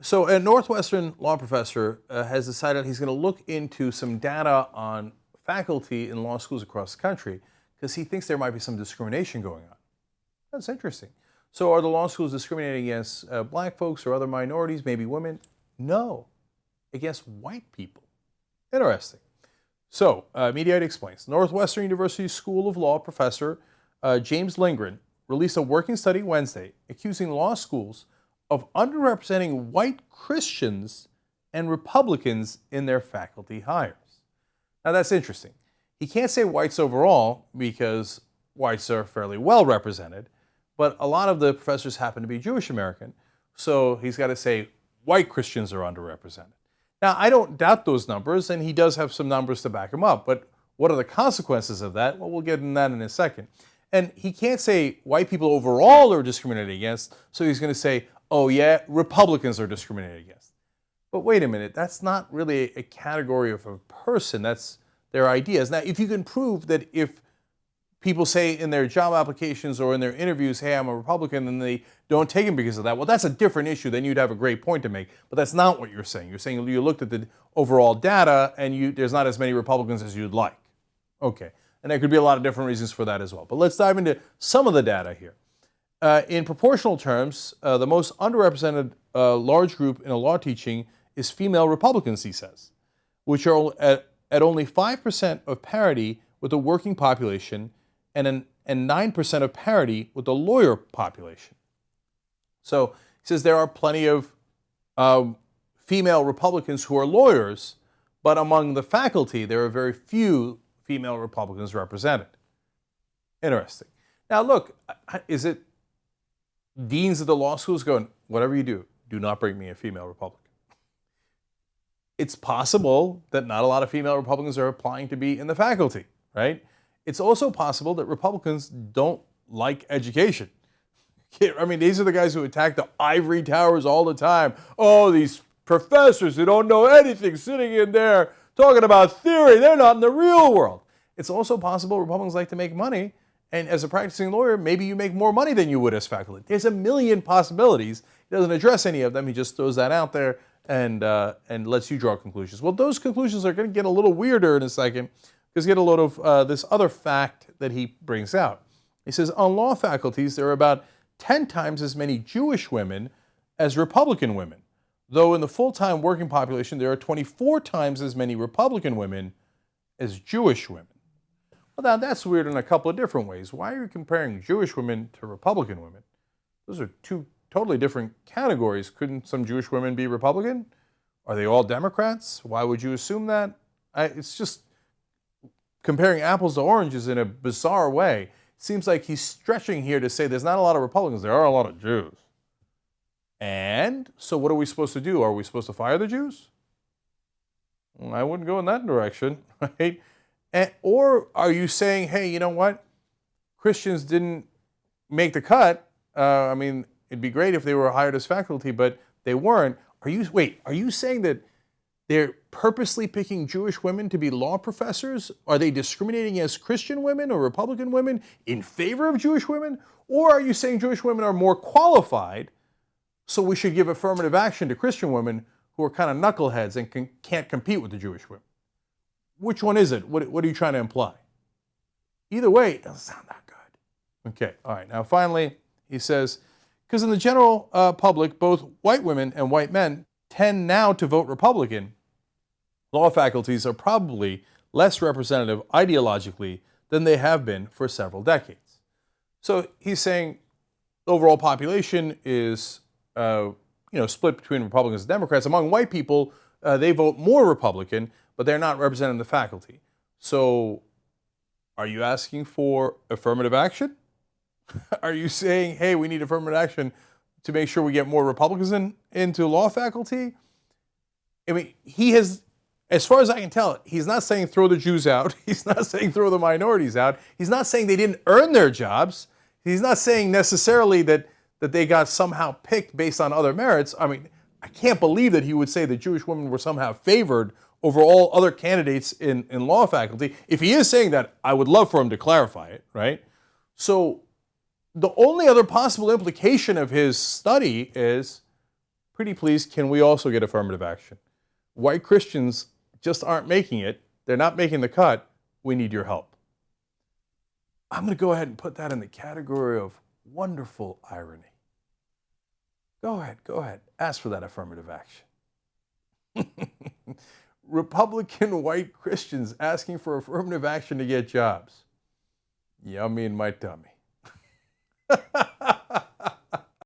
So, a Northwestern law professor has decided he's going to look into some data on faculty in law schools across the country because he thinks there might be some discrimination going on. That's interesting. So, are the law schools discriminating against black folks or other minorities, maybe women? No, against white people. Interesting. So, Mediaite explains. Northwestern University School of Law professor James Lindgren released a working study Wednesday accusing law schools of underrepresenting white Christians and Republicans in their faculty hires. Now that's interesting. He can't say whites overall because whites are fairly well represented, but a lot of the professors happen to be Jewish American, so he's got to say white Christians are underrepresented. Now I don't doubt those numbers, and he does have some numbers to back him up, but what are the consequences of that? Well, we'll get into that in a second. And he can't say white people overall are discriminated against, so he's going to say, oh yeah, Republicans are discriminated against. But wait a minute, that's not really a category of a person, that's their ideas. Now, if you can prove that if people say in their job applications or in their interviews, hey, I'm a Republican, and they don't take him because of that, well, that's a different issue, then you'd have a great point to make. But that's not what you're saying. You're saying you looked at the overall data and there's not as many Republicans as you'd like. Okay, and there could be a lot of different reasons for that as well. But let's dive into some of the data here. In proportional terms, the most underrepresented large group in a law teaching is female Republicans, he says, which are at only 5% of parity with the working population and 9% of parity with the lawyer population. So he says there are plenty of female Republicans who are lawyers, but among the faculty, there are very few female Republicans represented. Interesting. Now look, is it deans of the law schools going, whatever you do not bring me a female Republican? It's possible that not a lot of female Republicans are applying to be in the faculty, right? It's also possible that Republicans don't like education. I mean, these are the guys who attack the ivory towers all the time. Oh, these professors who don't know anything sitting in there talking about theory, they're not in the real world. It's also possible Republicans like to make money, and as a practicing lawyer, maybe you make more money than you would as faculty. There's a million possibilities. He doesn't address any of them. He just throws that out there and lets you draw conclusions. Well, those conclusions are going to get a little weirder in a second because get a load of this other fact that he brings out. He says, on law faculties, there are about 10 times as many Jewish women as Republican women, though in the full-time working population, there are 24 times as many Republican women as Jewish women. Well, now that's weird in a couple of different ways. Why are you comparing Jewish women to Republican women? Those are two totally different categories. Couldn't some Jewish women be Republican? Are they all Democrats? Why would you assume that? It's just comparing apples to oranges in a bizarre way. It seems like he's stretching here to say there's not a lot of Republicans, there are a lot of Jews. And so what are we supposed to do? Are we supposed to fire the Jews? Well, I wouldn't go in that direction, right? Or are you saying, hey, you know what? Christians didn't make the cut. I mean, it'd be great if they were hired as faculty, but they weren't. Are you saying that they're purposely picking Jewish women to be law professors? Are they discriminating against Christian women or Republican women in favor of Jewish women? Or are you saying Jewish women are more qualified, so we should give affirmative action to Christian women who are kind of knuckleheads and can't compete with the Jewish women? Which one is it? What are you trying to imply? Either way, it doesn't sound that good. Okay, all right. Now finally, he says, because in the general public, both white women and white men tend now to vote Republican, law faculties are probably less representative ideologically than they have been for several decades. So he's saying the overall population is split between Republicans and Democrats. Among white people, they vote more Republican, but they're not representing the faculty. So are you asking for affirmative action? Are you saying, hey, we need affirmative action to make sure we get more Republicans into law faculty? I mean, he has, as far as I can tell, he's not saying throw the Jews out. He's not saying throw the minorities out. He's not saying they didn't earn their jobs. He's not saying necessarily that they got somehow picked based on other merits. I mean, I can't believe that he would say that Jewish women were somehow favored over all other candidates in law faculty. If he is saying that, I would love for him to clarify it, right? So the only other possible implication of his study is Pretty please, can we also get affirmative action? White Christians just aren't making it. They're not making the cut. We need your help. I'm going to go ahead and put that in the category of wonderful irony. Go ahead. Ask for that affirmative action. Republican white Christians asking for affirmative action to get jobs. Yummy in my tummy.